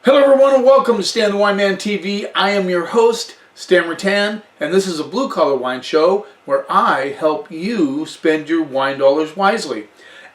Hello everyone and welcome to Stan the Wine Man TV. I am your host, Stan Rattan, and this is a blue-collar wine show where I help you spend your wine dollars wisely.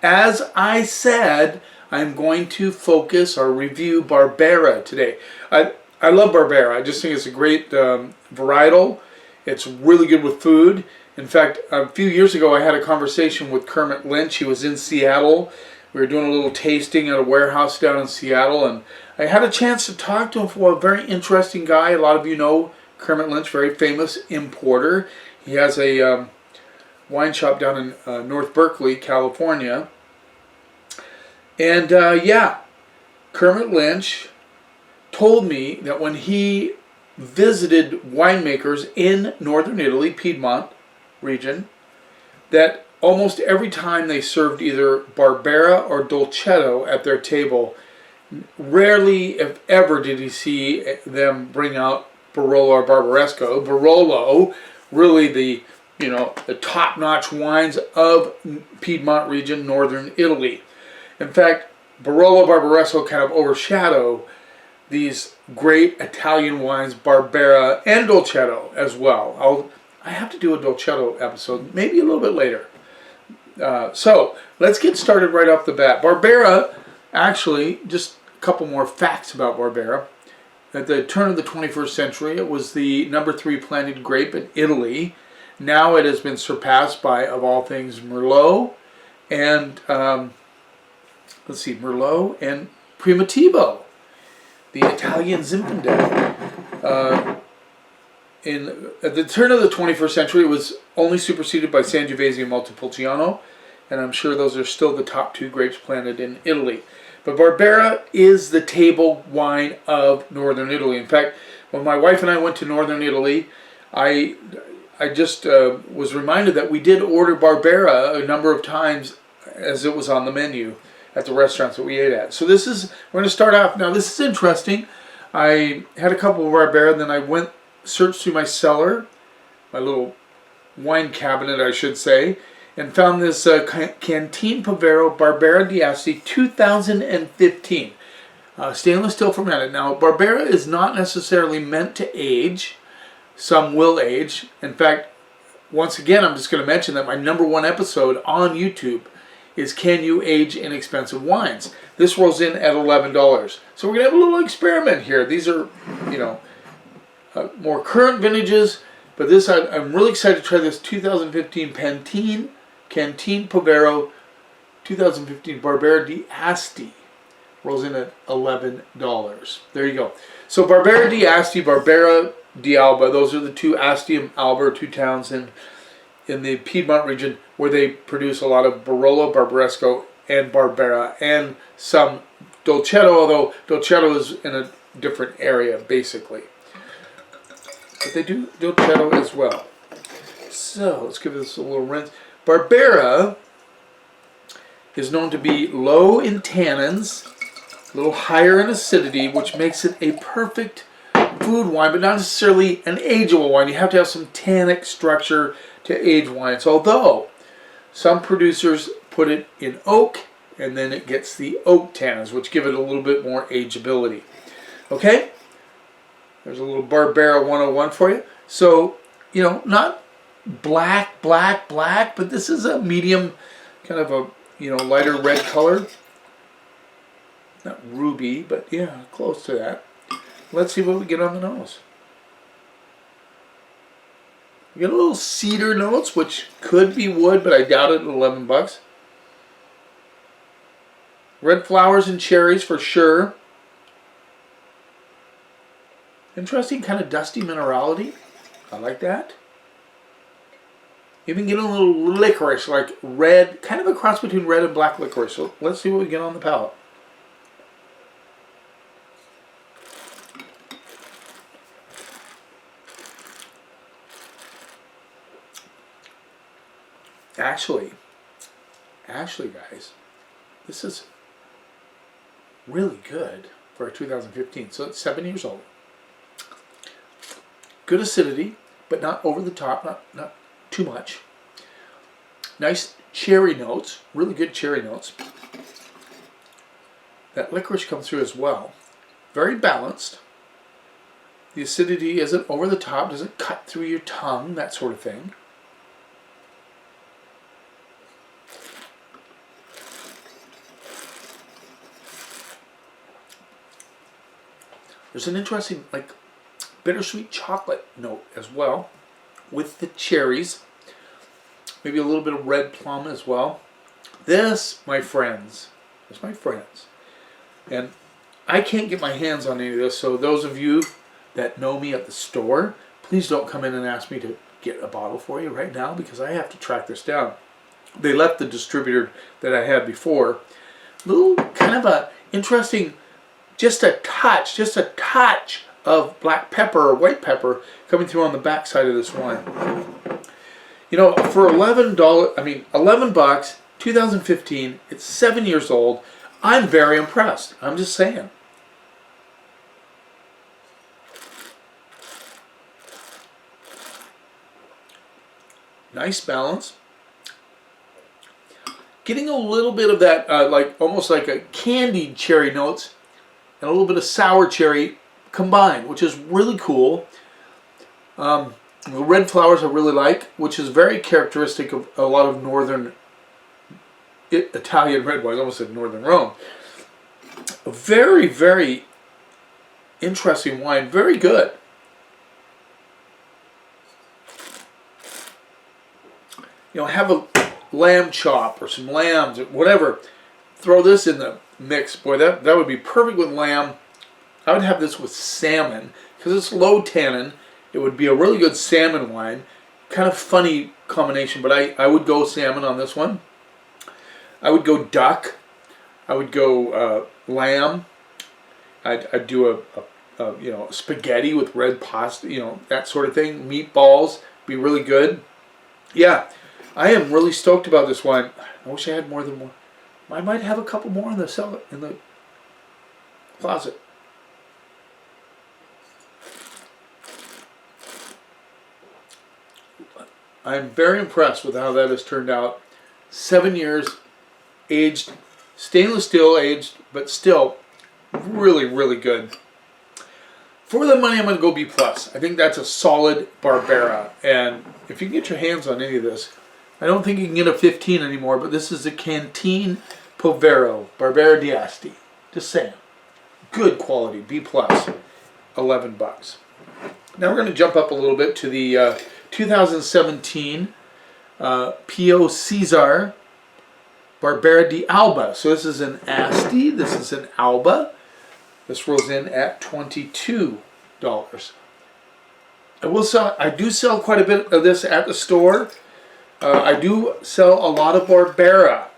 As I said, I'm going to focus or review Barbera today. I love Barbera. I just think it's a great varietal. It's really good with food. In fact, a few years ago I had a conversation with Kermit Lynch. He was in Seattle. We were doing a little tasting at a warehouse down in Seattle, and I had a chance to talk to him. For a very interesting guy. A lot of you know Kermit Lynch, very famous importer. He has a wine shop down in North Berkeley, California. And yeah, Kermit Lynch told me that when he visited winemakers in northern Italy, Piedmont region, that almost every time they served either Barbera or Dolcetto at their table, rarely, if ever, did he see them bring out Barolo or Barbaresco. Barolo, really the top-notch wines of Piedmont region, northern Italy. In fact, Barolo, Barbaresco kind of overshadow these great Italian wines, Barbera and Dolcetto as well. I have to do a Dolcetto episode, maybe a little bit later. So let's get started right off the bat. Barbera, actually, just a couple more facts about Barbera. At the turn of the 21st century, it was the #3 planted grape in Italy. Now it has been surpassed by, of all things, Merlot and Merlot and Primitivo, the Italian Zinfandel. At the turn of the 21st century, it was only superseded by Sangiovese and Montepulciano, and I'm sure those are still the top two grapes planted in Italy. But Barbera is the table wine of northern Italy. In fact, when my wife and I went to northern Italy, I just was reminded that we did order Barbera a number of times as it was on the menu at the restaurants that we ate at. So we're going to start off. Now this is interesting. I had a couple of Barbera, and then I searched through my cellar, my little wine cabinet I should say, and found this Canteen Povero Barbera d'Asti 2015. Stainless steel fermented. Now Barbera is not necessarily meant to age. Some will age. In fact, once again, I'm just going to mention that my #1 episode on YouTube is Can You Age Inexpensive Wines? This rolls in at $11. So we're going to have a little experiment here. These are, more current vintages, but I'm really excited to try this 2015 Canteen Povero 2015 Barbera d'Asti. Rolls in at $11. There you go. So Barbera d'Asti, Barbera d'Alba, those are the two, Asti and Alba are two towns in the Piedmont region where they produce a lot of Barolo, Barbaresco, and Barbera, and some Dolcetto, although Dolcetto is in a different area basically. But they do Dolcetto as well. So let's give this a little rinse. Barbera is known to be low in tannins, a little higher in acidity, which makes it a perfect food wine, but not necessarily an ageable wine. You have to have some tannic structure to age wines, although some producers put it in oak, and then it gets the oak tannins, which give it a little bit more ageability. Okay? There's a little Barbera 101 for you. So, not black, but this is a medium, kind of a, lighter red color. Not ruby, but yeah, close to that. Let's see what we get on the nose. We get a little cedar notes, which could be wood, but I doubt it at $11. Red flowers and cherries for sure. Interesting kind of dusty minerality. I like that. Even get a little licorice, like red, kind of a cross between red and black licorice. So let's see what we get on the palate. Actually, guys, this is really good for a 2015. So it's 7 years old. Good acidity, but not over the top, not too much. Nice cherry notes, really good cherry notes. That licorice comes through as well. very balanced. The acidity isn't over the top, doesn't cut through your tongue, that sort of thing. There's an interesting, like, bittersweet chocolate note as well with the cherries. Maybe a little bit of red plum as well. This, my friends, and I can't get my hands on any of this, so those of you that know me at the store, please don't come in and ask me to get a bottle for you right now because I have to track this down. They left the distributor that I had before. Little kind of a interesting, just a touch of black pepper or white pepper coming through on the back side of this wine. You know, for $11, 2015, it's 7 years old. I'm very impressed. I'm just saying. Nice balance. Getting a little bit of that, like almost like a candied cherry notes and a little bit of sour cherry combined, which is really cool. The red flowers I really like, which is very characteristic of a lot of northern Italian red wines. I almost said northern Rome. A very, very interesting wine. Very good. You know, have a lamb chop or some lambs or whatever. Throw this in the mix. Boy, that would be perfect with lamb. I would have this with salmon because it's low tannin. It would be a really good salmon wine. Kind of funny combination, but I would go salmon on this one. I would go duck. I would go lamb. I'd do a you know, spaghetti with red pasta, you know, that sort of thing. Meatballs be really good. Yeah, I am really stoked about this wine. I wish I had more than one. I might have a couple more in the cellar, in the closet. I'm very impressed with how that has turned out. 7 years, aged, stainless steel aged, but still really, really good. For the money, I'm going to go B+. I think that's a solid Barbera. And if you can get your hands on any of this, I don't think you can get a 15 anymore, but this is the Canteen Povero Barbera d'Asti. Just saying. Good quality, B+. $11. Now we're going to jump up a little bit to the 2017 Pio Cesar Barbera d'Alba. So this is an Asti, this is an Alba. This rolls in at $22. I do sell quite a bit of this at the store. I do sell a lot of Barbera,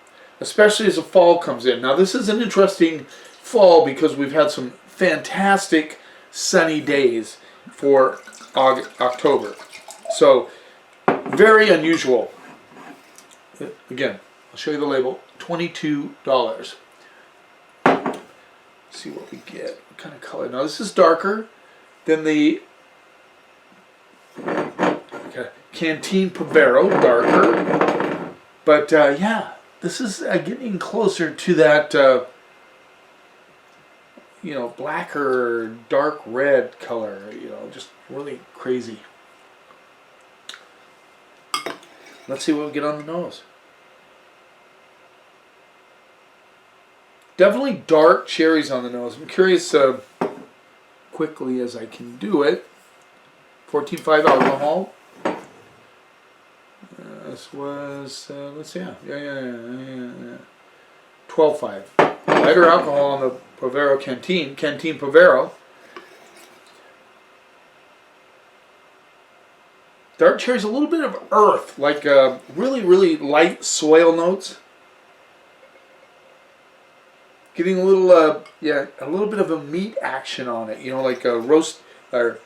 especially as the fall comes in. Now this is an interesting fall because we've had some fantastic sunny days for October. So very unusual. Again, I'll show you the label. $22. See what we get. What kind of color? Now this is darker than the Canteen Povero, darker. But yeah, this is getting closer to that, you know, blacker, dark red color. You know, just really crazy. Let's see what we get on the nose. Definitely dark cherries on the nose. I'm curious, quickly as I can do it. 14.5 alcohol. This was, let's see, yeah. 12.5. Lighter alcohol on the Povero Canteen Povero. Dark cherries, a little bit of earth, like really, really light soil notes. Getting a little, yeah, a little bit of a meat action on it, you know, like a roast, or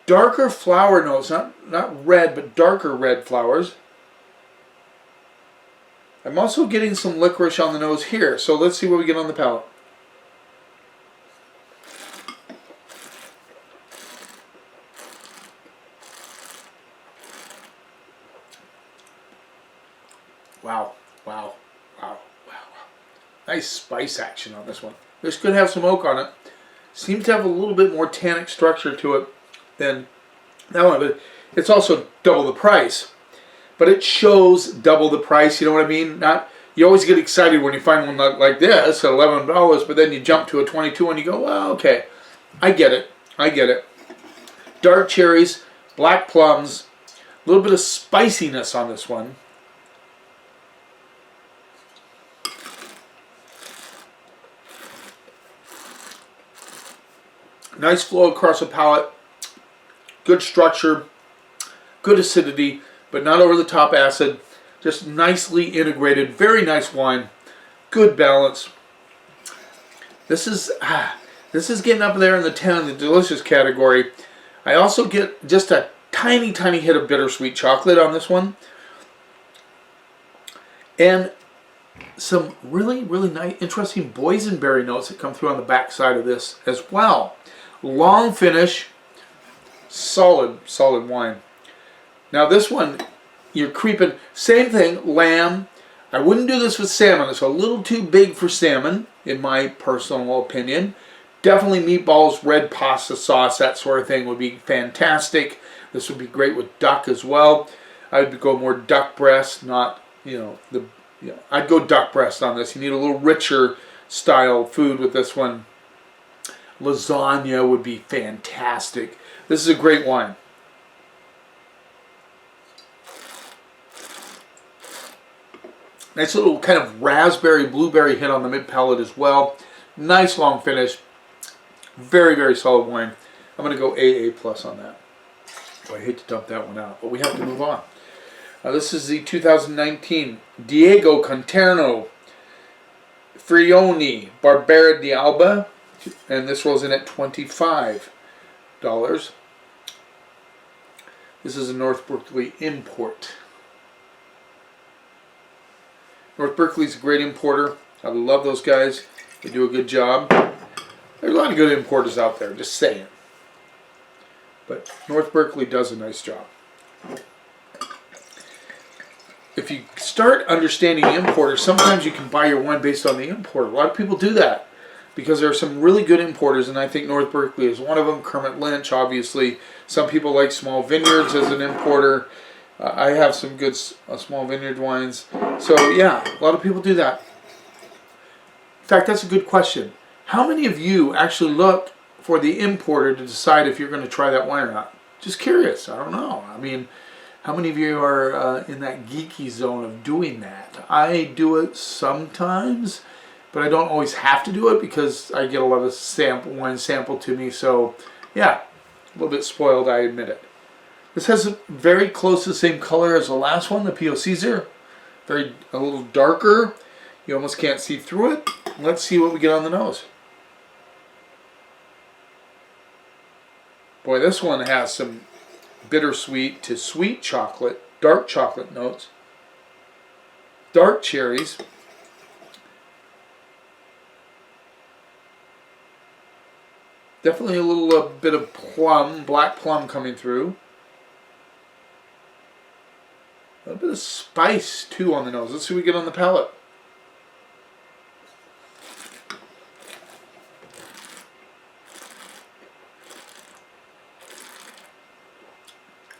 darker flower notes, not red, but darker red flowers. I'm also getting some licorice on the nose here, so let's see what we get on the palate. Wow, wow, wow, wow, wow. nice spice action on this one. This could have some oak on it. Seems to have a little bit more tannic structure to it than that one, but it's also double the price. But it shows double the price, you know what I mean? Not, you always get excited when you find one like this at $11, but then you jump to a 22 and you go, well, okay, I get it, I get it. Dark cherries, black plums, a little bit of spiciness on this one. Nice flow across the palate, good structure, good acidity, but not over the top acid. Just nicely integrated, very nice wine, good balance. This is getting up there in the 10 in the delicious category. I also get just a tiny hit of bittersweet chocolate on this one, and some really nice, interesting boysenberry notes that come through on the back side of this as well. Long finish, solid wine. Now this one, you're creeping, same thing, lamb. I wouldn't do this with salmon. It's a little too big for salmon, in my personal opinion. Definitely meatballs, red pasta sauce, that sort of thing would be fantastic. This would be great with duck as well. I would go more duck breast, not, I'd go duck breast on this. You need a little richer style food with this one. Lasagna would be fantastic. This is a great wine. Nice little kind of raspberry, blueberry hit on the mid palate as well. Nice long finish. Very solid wine. I'm going to go AA plus on that. Oh, I hate to dump that one out, but we have to move on. This is the 2019 Diego Conterno Frioni Barbera di Alba, and this rolls in at $25. This is a North Berkeley import. North Berkeley's a great importer. I love those guys. They do a good job. There's a lot of good importers out there, just saying. But North Berkeley does a nice job. If you start understanding importers, sometimes you can buy your wine based on the importer. A lot of people do that because there are some really good importers, and I think North Berkeley is one of them. Kermit Lynch, obviously. Some people like Small Vineyards as an importer. I have some good Small Vineyard wines. So yeah, a lot of people do that. In fact, that's a good question. How many of you actually look for the importer to decide if you're going to try that wine or not? Just curious. I don't know. I mean, how many of you are in that geeky zone of doing that? I do it sometimes, but I don't always have to do it because I get a lot of wine sampled to me. So yeah, a little bit spoiled, I admit it. This has a very close to the same color as the last one, the Pio Caesar. A little darker. You almost can't see through it. Let's see what we get on the nose. Boy, this one has some bittersweet to sweet chocolate, dark chocolate notes, dark cherries, definitely a little bit of plum, black plum coming through. A little bit of spice too on the nose. Let's see what we get on the palate.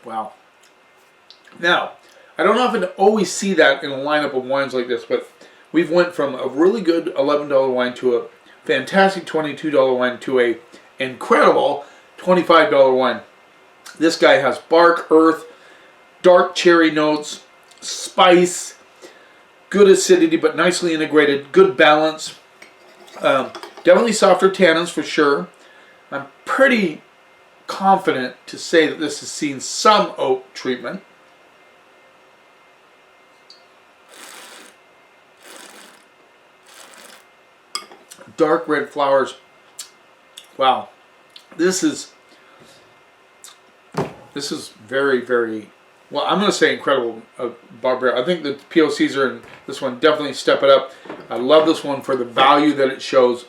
Wow. Now, I don't often always see that in a lineup of wines like this, but we've went from a really good $11 wine to a fantastic $22 wine to a incredible $25 wine. This guy has bark, earth, dark cherry notes, spice, good acidity, but nicely integrated, good balance. Definitely softer tannins for sure. I'm pretty confident to say that this has seen some oak treatment. Dark red flowers. Wow. This is very, well, I'm going to say incredible Barbera. I think the Pio Caesar and this one definitely step it up. I love this one for the value that it shows.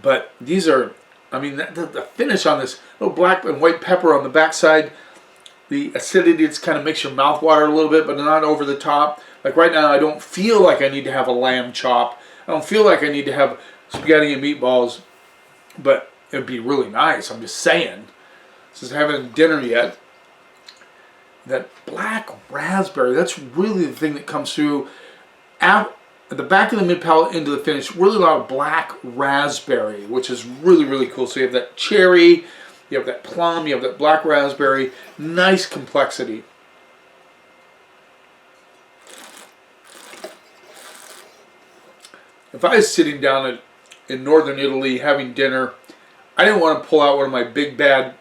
But these are, I mean, the finish on this little black and white pepper on the backside, the acidity, it's kind of makes your mouth water a little bit, but not over the top. Like right now, I don't feel like I need to have a lamb chop. I don't feel like I need to have spaghetti and meatballs, but it'd be really nice. I'm just saying. Since I haven't had dinner yet. That black raspberry, that's really the thing that comes through at the back of the mid-palate into the finish. Really a lot of black raspberry, which is really, really cool. So you have that cherry, you have that plum, you have that black raspberry. Nice complexity. If I was sitting down in northern Italy having dinner, I didn't want to pull out one of my big bad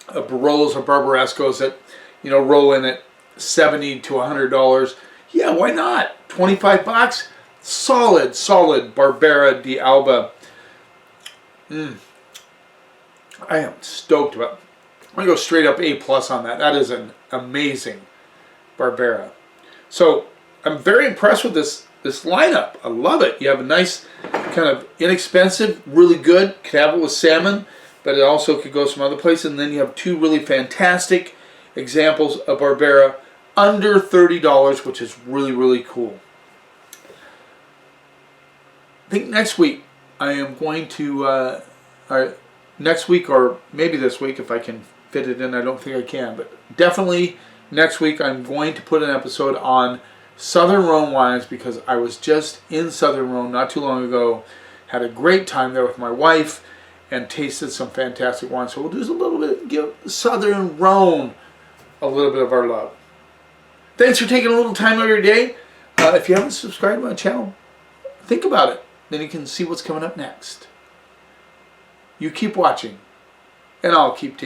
Barolos or Barbarescos that, you know, roll in at $70 to $100. Yeah, why not? 25 bucks? Solid Barbera di Alba. I am stoked about it. I'm going to go straight up A+ on that. That is an amazing Barbera. So I'm very impressed with this lineup. I love it. You have a nice, kind of inexpensive, really good. Could have it with salmon, but it also could go some other places. And then you have two really fantastic examples of Barbera under $30, which is really, really cool. I think next week I am going to, next week or maybe this week if I can fit it in. I don't think I can, but definitely next week I'm going to put an episode on Southern Rhone wines because I was just in Southern Rhone not too long ago. Had a great time there with my wife and tasted some fantastic wines. So we'll do a little bit, give Southern Rhone a little bit of our love. Thanks for taking a little time out of your day. If you haven't subscribed to my channel, think about it. Then you can see what's coming up next. You keep watching, and I'll keep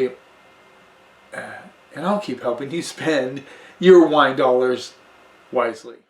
helping you spend your wine dollars wisely.